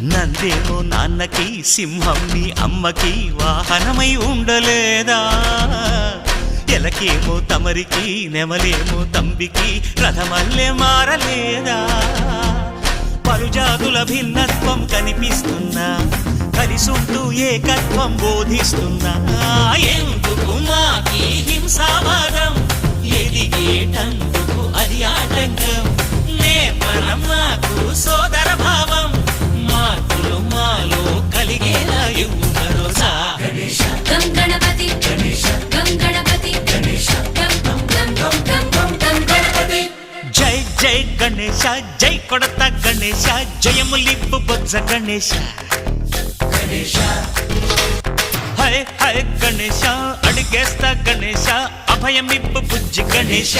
నందేమో నాన్నకి సింహం నీ అమ్మకి వాహనమై ఉండలేదా ఎలకేమో తమరికి నెమలేమో తంబికి రథమల్లే మారలేదా పలుజాతుల భిన్నత్వం కనిపిస్తున్నా కలిసుంటూ ఏకత్వం బోధిస్తున్నా ఎందుకు మాకి హింసావాదం ఎదిగేటందుకు అది ఆటంకం నేపరం మాకు సోదర భావం మార్పులు మాలో కలిగేలా ఇవ్వు భరోసా గం గణపతి గం గణపతి గం గం గం గం గం గణపతి జై జై గణేశ జై కొడత గణేశ జయములిప్పు బొజ్జ గణేశ హై హై గణేశ అడిగేస్తా గణేశ అభయమిప్పు బుజ్జి గణేశ